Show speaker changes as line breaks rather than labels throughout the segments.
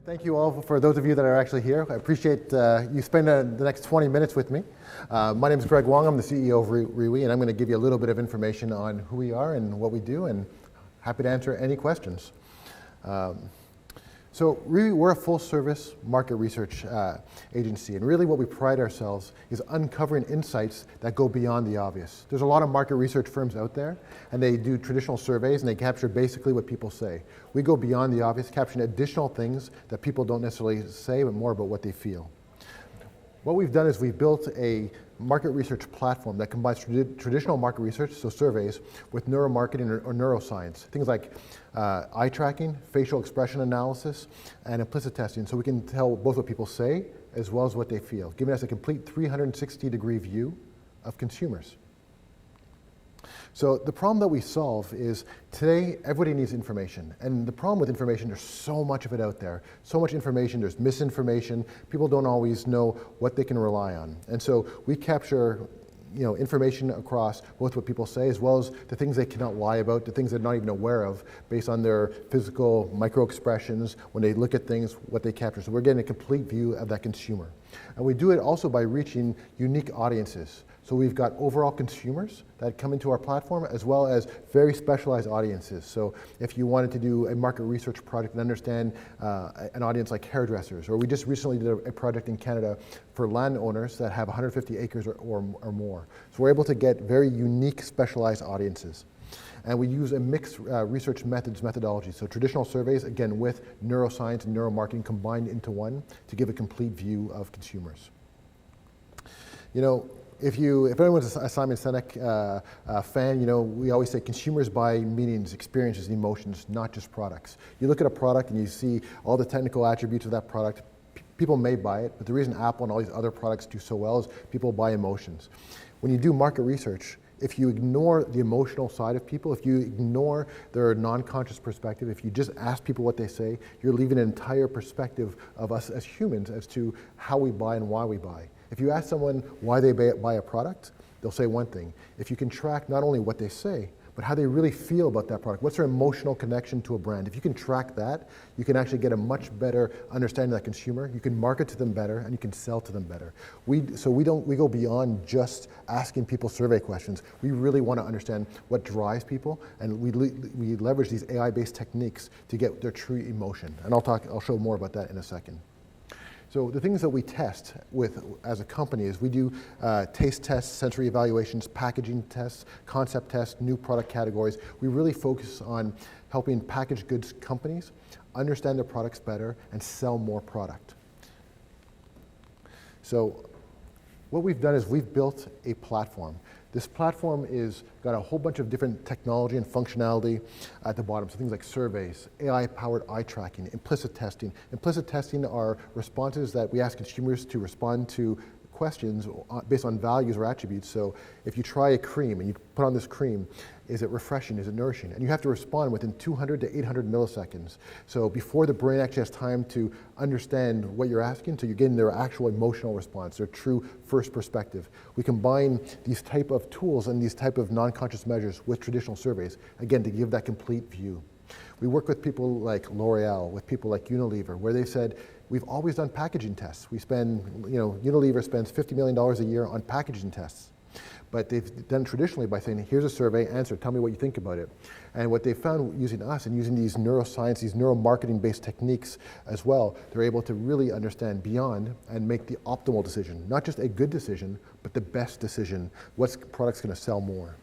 Thank you all for those of you that are actually here. I appreciate you spending the next 20 minutes with me. My name is Greg Wong. I'm the CEO of RIWI, and I'm going to give you a little bit of information on who we are and what we do, and happy to answer any questions. So RIWI, we're a full-service market research agency, and really what we pride ourselves is uncovering insights that go beyond the obvious. There's a lot of market research firms out there, and they do traditional surveys, and they capture basically what people say. We go beyond the obvious, capturing additional things that people don't necessarily say, but more about what they feel. What we've done is we've built a market research platform that combines traditional market research, so surveys, with neuromarketing or neuroscience. Things like eye tracking, facial expression analysis, and implicit testing, so we can tell both what people say as well as what they feel, giving us a complete 360-degree view of consumers. So the problem that we solve is today everybody needs information, and the problem with information, there's so much of it out there, so much information, there's misinformation, people don't always know what they can rely on. And so we capture information across both what people say as well as the things they cannot lie about, the things they're not even aware of based on their physical micro-expressions, when they look at things, what they capture. So we're getting a complete view of that consumer. And we do it also by reaching unique audiences. So we've got overall consumers that come into our platform as well as very specialized audiences. So if you wanted to do a market research project and understand an audience like hairdressers, or we just recently did a project in Canada for landowners that have 150 acres or more. So we're able to get very unique specialized audiences. And we use a mixed research methodology. So traditional surveys, again, with neuroscience and neuromarketing combined into one to give a complete view of consumers. If anyone's a Simon Sinek fan, we always say consumers buy meanings, experiences, and emotions, not just products. You look at a product and you see all the technical attributes of that product. People may buy it, but the reason Apple and all these other products do so well is people buy emotions. When you do market research, if you ignore the emotional side of people, if you ignore their non-conscious perspective, if you just ask people what they say, you're leaving an entire perspective of us as humans as to how we buy and why we buy. If you ask someone why they buy a product, they'll say one thing. If you can track not only what they say, but how they really feel about that product, what's their emotional connection to a brand, if you can track that, you can actually get a much better understanding of that consumer, you can market to them better, and you can sell to them better. We go beyond just asking people survey questions. We really want to understand what drives people, and we leverage these AI-based techniques to get their true emotion. And I'll show more about that in a second. So the things that we test with as a company is we do taste tests, sensory evaluations, packaging tests, concept tests, new product categories. We really focus on helping packaged goods companies understand their products better and sell more product. So what we've done is we've built a platform. This platform is got a whole bunch of different technology and functionality at the bottom. So things like surveys, AI-powered eye tracking, implicit testing. Implicit testing are responses that we ask consumers to respond to questions based on values or attributes. So if you try a cream and you put on this cream, is it refreshing, is it nourishing? And you have to respond within 200 to 800 milliseconds. So before the brain actually has time to understand what you're asking, so you're getting their actual emotional response, their true first perspective. We combine these type of tools and these type of non-conscious measures with traditional surveys, again, to give that complete view. We work with people like L'Oreal, with people like Unilever, where they said, we've always done packaging tests. Unilever spends $50 million a year on packaging tests. But they've done traditionally by saying, here's a survey, answer, tell me what you think about it. And what they found using us and using these neuroscience, these neuromarketing-based techniques as well, they're able to really understand beyond and make the optimal decision. Not just a good decision, but the best decision. What product's gonna sell more?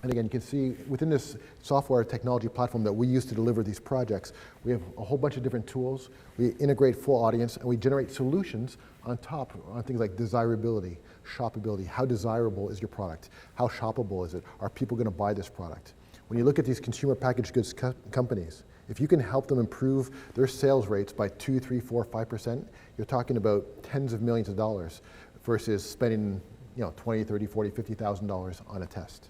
And again, you can see within this software technology platform that we use to deliver these projects, we have a whole bunch of different tools. We integrate full audience, and we generate solutions on top on things like desirability, shoppability. How desirable is your product? How shoppable is it? Are people going to buy this product? When you look at these consumer packaged goods companies, if you can help them improve their sales rates by 2, 3, 4, 5%, you're talking about tens of millions of dollars versus spending $20, $30, $40, $50,000 on a test.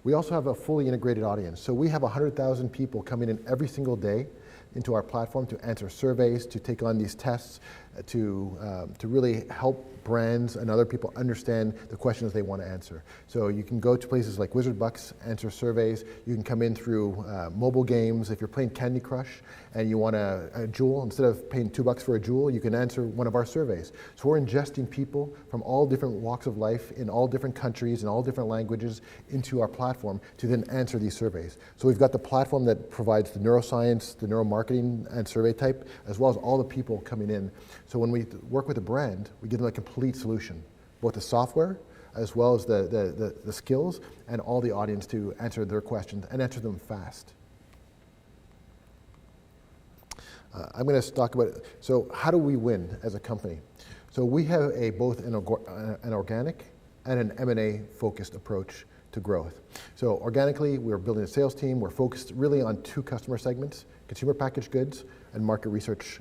We also have a fully integrated audience. So we have 100,000 people coming in every single day into our platform to answer surveys, to take on these tests. to really help brands and other people understand the questions they want to answer. So you can go to places like Wizard Bucks, answer surveys. You can come in through mobile games. If you're playing Candy Crush and you want a jewel, instead of paying $2 for a jewel, you can answer one of our surveys. So we're ingesting people from all different walks of life in all different countries and all different languages into our platform to then answer these surveys. So we've got the platform that provides the neuroscience, the neuromarketing and survey type, as well as all the people coming in. So when we work with a brand, we give them a complete solution, both the software as well as the skills and all the audience to answer their questions and answer them fast. I'm going to talk about, so how do we win as a company? So we have both an organic and an M&A focused approach to growth. So organically, we're building a sales team. We're focused really on 2 customer segments, consumer packaged goods and market research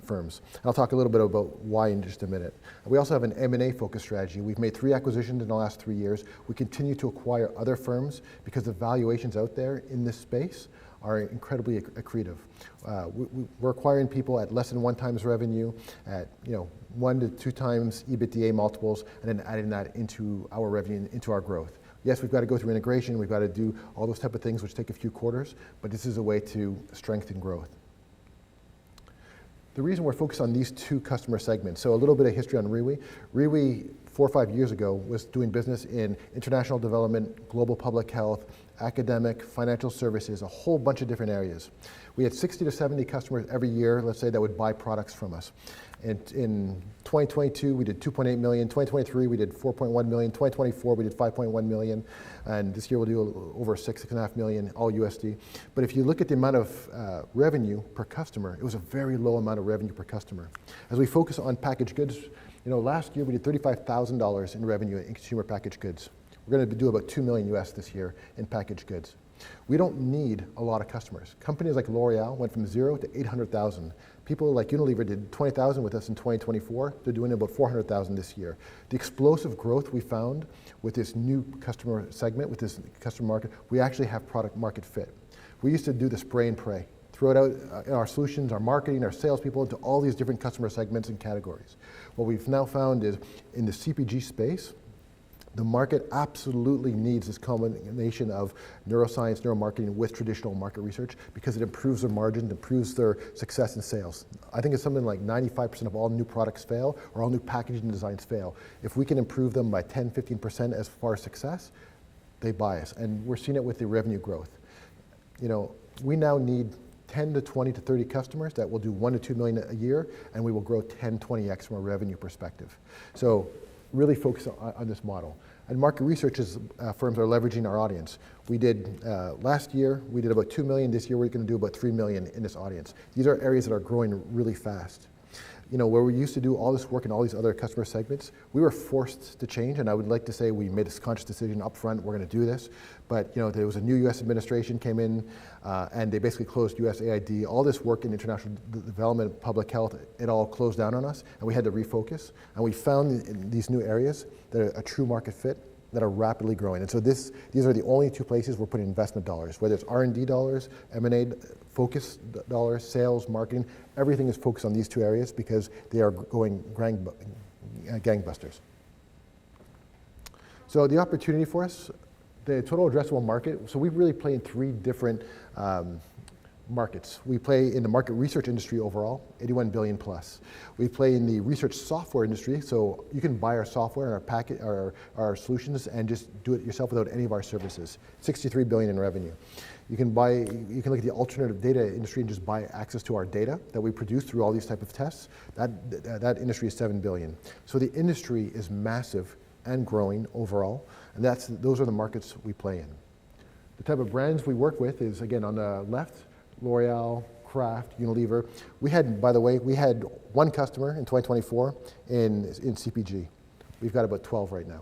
firms. And I'll talk a little bit about why in just a minute. We also have an M&A focused strategy. We've made 3 acquisitions in the last 3 years. We continue to acquire other firms because the valuations out there in this space are incredibly accretive. We're acquiring people at less than 1 times revenue, at 1 to 2 times EBITDA multiples, and then adding that into our revenue, into our growth. Yes, we've got to go through integration, we've got to do all those type of things which take a few quarters, but this is a way to strengthen growth. The reason we're focused on these 2 customer segments, so a little bit of history on RIWI. RIWI, 4 or 5 years ago, was doing business in international development, global public health, academic, financial services, a whole bunch of different areas. We had 60 to 70 customers every year, let's say, that would buy products from us. And in 2022, we did 2.8 million. 2023, we did 4.1 million. 2024, we did 5.1 million. And this year, we'll do over 6.5 million, all USD. But if you look at the amount of revenue per customer, it was a very low amount of revenue per customer. As we focus on packaged goods, last year we did $35,000 in revenue in consumer packaged goods. We're going to do about 2 million US this year in packaged goods. We don't need a lot of customers. Companies like L'Oreal went from 0 to 800,000. People like Unilever did 20,000 with us in 2024. They're doing about 400,000 this year. The explosive growth we found with this new customer segment, with this customer market, we actually have product market fit. We used to do the spray and pray. Throw it out in our solutions, our marketing, our salespeople into all these different customer segments and categories. What we've now found is in the CPG space, the market absolutely needs this combination of neuroscience, neuromarketing with traditional market research because it improves their margin, improves their success in sales. I think it's something like 95% of all new products fail or all new packaging designs fail. If we can improve them by 10, 15% as far as success, they buy us. And we're seeing it with the revenue growth. We now need 10 to 20 to 30 customers that will do 1 to 2 million a year, and we will grow 10, 20x from a revenue perspective. So really focus on this model. And market research firms are leveraging our audience. We did, last year, we did about 2 million. This year, we're going to do about 3 million in this audience. These are areas that are growing really fast. Where we used to do all this work in all these other customer segments, we were forced to change, and I would like to say we made this conscious decision up front, we're going to do this. But there was a new US administration came in, and they basically closed USAID. All this work in international development, public health, it all closed down on us, and we had to refocus. And we found in these new areas that are a true market fit that are rapidly growing. And so these are the only 2 places we're putting investment dollars, whether it's R&D dollars, M&A focus dollars, sales, marketing, everything is focused on these 2 areas because they are going gangbusters. So the opportunity for us, the total addressable market, so we really play in 3 different markets. We play in the market research industry overall, 81 billion plus. We play in the research software industry, so you can buy our software and our solutions and just do it yourself without any of our services. 63 billion in revenue. You can look at the alternative data industry and just buy access to our data that we produce through all these type of tests. That industry is 7 billion. So the industry is massive and growing overall, and those are the markets we play in. The type of brands we work with is, again, on the left, L'Oreal, Kraft, Unilever. By the way, we had 1 customer in 2024 in CPG. We've got about 12 right now.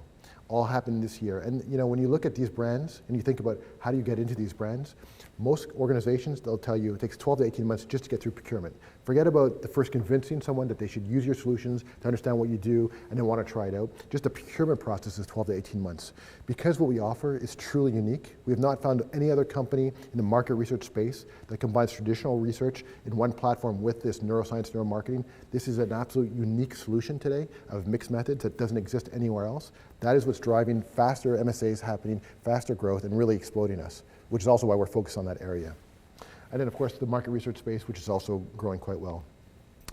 all happened this year. And when you look at these brands and you think about how do you get into these brands, most organizations, they'll tell you it takes 12 to 18 months just to get through procurement. Forget about the first convincing someone that they should use your solutions to understand what you do and then want to try it out. Just the procurement process is 12 to 18 months. Because what we offer is truly unique, we have not found any other company in the market research space that combines traditional research in one platform with this neuroscience, neuromarketing. This is an absolute unique solution today of mixed methods that doesn't exist anywhere else. That is what's driving faster MSAs happening, faster growth, and really exploding us, which is also why we're focused on that area. And then, of course, the market research space, which is also growing quite well.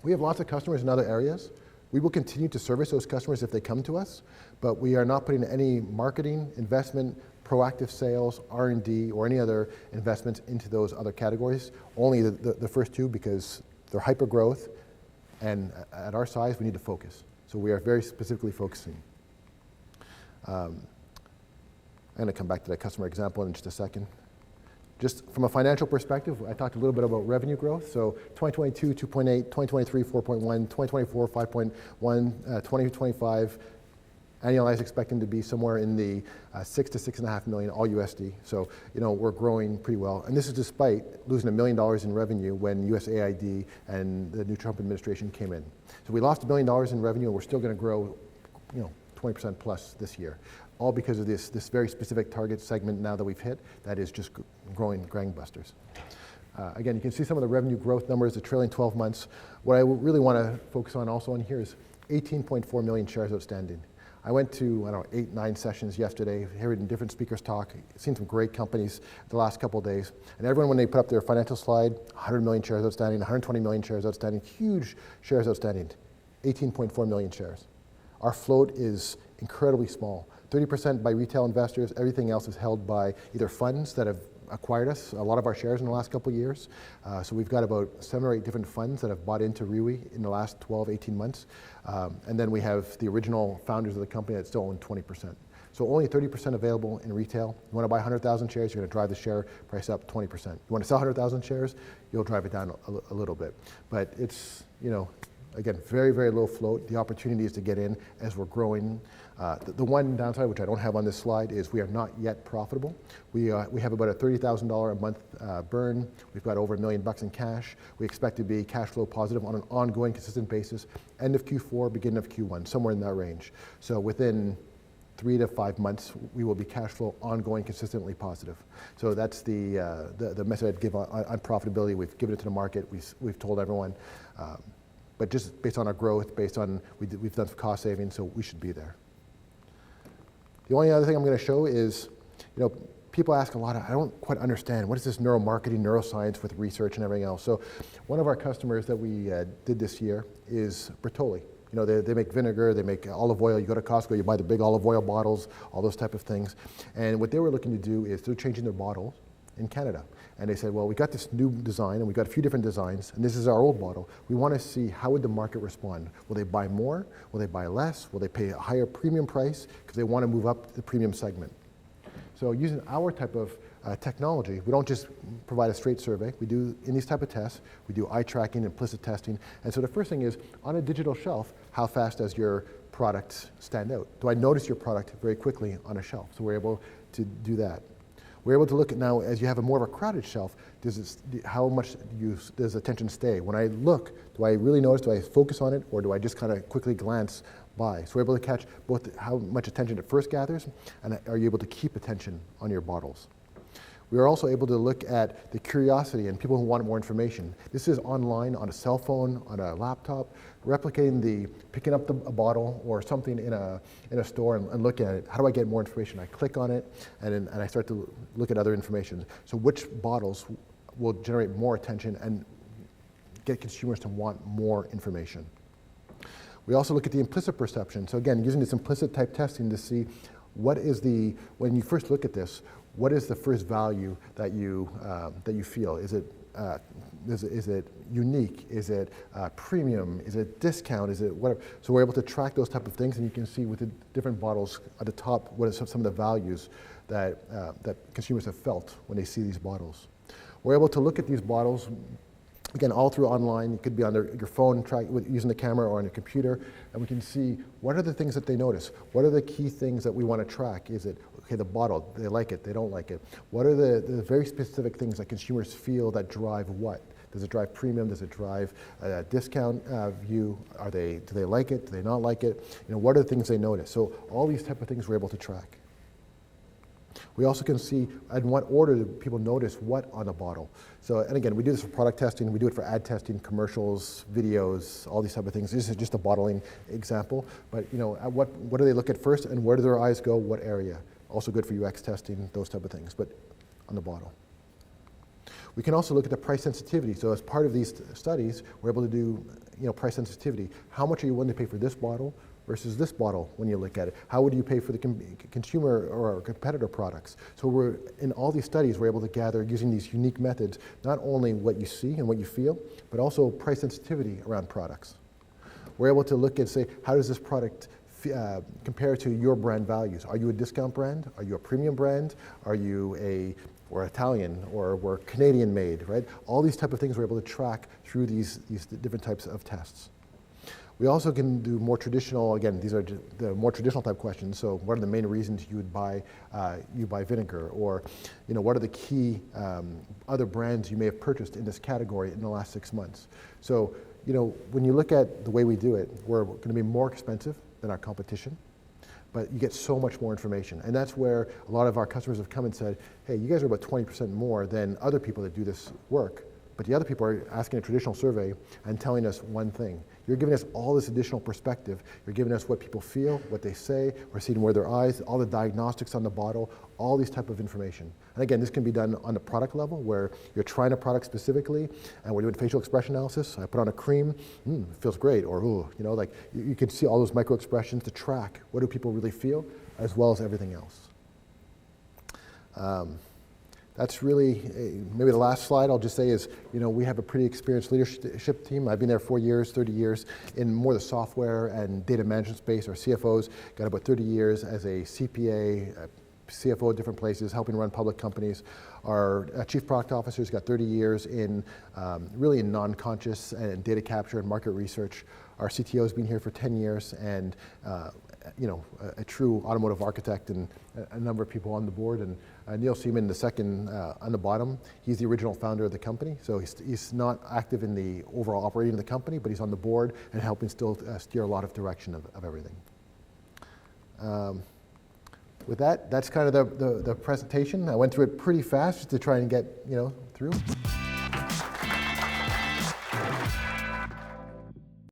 We have lots of customers in other areas. We will continue to service those customers if they come to us, but we are not putting any marketing, investment, proactive sales, R&D, or any other investments into those other categories. Only the first two, because they're hyper growth, and at our size, we need to focus. So we are very specifically focusing. I'm going to come back to that customer example in just a second. Just from a financial perspective, I talked a little bit about revenue growth. So 2022, 2.8, 2023, 4.1, 2024, 5.1, 2025, annualized expecting to be somewhere in the 6 to 6.5 million, all USD. So, we're growing pretty well. And this is despite losing $1 million in revenue when USAID and the new Trump administration came in. So we lost $1 million in revenue, and we're still going to grow, 20% plus this year, all because of this very specific target segment now that we've hit that is just growing gangbusters. Again, you can see some of the revenue growth numbers, the trailing 12 months. What I really want to focus on also on here is 18.4 million shares outstanding. I went to, 8, 9 sessions yesterday, hearing different speakers talk, seen some great companies the last couple of days. And everyone, when they put up their financial slide, 100 million shares outstanding, 120 million shares outstanding, huge shares outstanding, 18.4 million shares. Our float is incredibly small. 30% by retail investors, everything else is held by either funds that have acquired us, a lot of our shares in the last couple of years. So we've got about 7 or 8 different funds that have bought into RIWI in the last 12, 18 months. And then we have the original founders of the company that still own 20%. So only 30% available in retail. You want to buy 100,000 shares, you're going to drive the share price up 20%. You want to sell 100,000 shares, you'll drive it down a little bit. But it's, again, very, very low float. The opportunity is to get in as we're growing. The one downside, which I don't have on this slide, is we are not yet profitable. We have about a $30,000 a month burn. We've got over $1 million in cash. We expect to be cash flow positive on an ongoing, consistent basis. End of Q4, beginning of Q1, somewhere in that range. So within 3 to 5 months, we will be cash flow ongoing, consistently positive. So that's the message I'd give on profitability. We've given it to the market. We've told everyone. But just based on our growth, based on we've done some cost savings, so we should be there. The only other thing I'm going to show is, people ask a lot, I don't quite understand, what is this neuromarketing, neuroscience with research and everything else? So one of our customers that we did this year is Bertolli. They make vinegar, they make olive oil. You go to Costco, you buy the big olive oil bottles, all those type of things. And what they were looking to do is they're changing their bottles in Canada. And they said, well, we got this new design, and we got a few different designs, and this is our old bottle. We want to see how would the market respond. Will they buy more? Will they buy less? Will they pay a higher premium price? Because they want to move up the premium segment. So using our type of technology, we don't just provide a straight survey. We do, in these type of tests, we do eye tracking, implicit testing. And so the first thing is, on a digital shelf, how fast does your product stand out? Do I notice your product very quickly on a shelf? So we're able to do that. We're able to look at now, as you have a more of a crowded shelf, how much does attention stay? When I look, do I really notice, do I focus on it, or do I just kind of quickly glance by? So we're able to catch both how much attention it first gathers, and are you able to keep attention on your bottles? We are also able to look at the curiosity and people who want more information. This is online, on a cell phone, on a laptop, replicating picking up a bottle or something in a store and looking at it. How do I get more information? I click on it, and I start to look at other information. So which bottles will generate more attention and get consumers to want more information? We also look at the implicit perception. So again, using this implicit type testing to see what is when you first look at this, what is the first value that you feel? Is it unique? Is it premium? Is it discount? Is it whatever? So we're able to track those type of things, and you can see with the different bottles at the top what are some of the values that consumers have felt when they see these bottles. We're able to look at these bottles Again, all through online. It could be on your phone using the camera or on your computer, and we can see what are the things that they notice. What are the key things that we want to track? Is it, okay, the bottle, they like it, they don't like it. What are the very specific things that consumers feel that drive what? Does it drive premium? Does it drive a discount view? Do they like it? Do they not like it? What are the things they notice? So all these type of things we're able to track. We also can see in what order do people notice what on a bottle. So, and again, we do this for product testing, we do it for ad testing, commercials, videos, all these type of things. This is just a bottling example, but at what do they look at first, and where do their eyes go, what area? Also good for UX testing, those type of things, but on the bottle. We can also look at the price sensitivity. So as part of these studies, we're able to do price sensitivity. How much are you willing to pay for this bottle versus this bottle when you look at it? How would you pay for the consumer or competitor products? So in all these studies, we're able to gather, using these unique methods, not only what you see and what you feel, but also price sensitivity around products. We're able to look and say, how does this product compare to your brand values? Are you a discount brand? Are you a premium brand? Are you we're Italian, or we're Canadian made, right? All these type of things we're able to track through these different types of tests. We also can do more traditional, again, these are the more traditional type questions. So what are the main reasons you would buy vinegar? Or what are the key other brands you may have purchased in this category in the last 6 months? So when you look at the way we do it, we're going to be more expensive than our competition, but you get so much more information. And that's where a lot of our customers have come and said, hey, you guys are about 20% more than other people that do this work. But the other people are asking a traditional survey and telling us one thing. You're giving us all this additional perspective. You're giving us what people feel, what they say. We're seeing where their eyes, all the diagnostics on the bottle, all these type of information. And again, this can be done on the product level where you're trying a product specifically and we're doing facial expression analysis. I put on a cream, it feels great. Or, ooh, you can see all those micro expressions to track what do people really feel, as well as everything else. That's really, maybe the last slide I'll just say is, we have a pretty experienced leadership team. I've been there 4 years, 30 years in more the software and data management space. Our CFO's got about 30 years as a CPA, CFO at different places, helping run public companies. Our chief product officer's got 30 years in really in non-conscious and data capture and market research. Our CTO's been here for 10 years and a true automotive architect, and a number of people on the board. And Neil Seaman, the second on the bottom, he's the original founder of the company. So he's not active in the overall operating of the company, but he's on the board and helping still steer a lot of direction of everything. With that, that's kind of the presentation. I went through it pretty fast just to try and get through.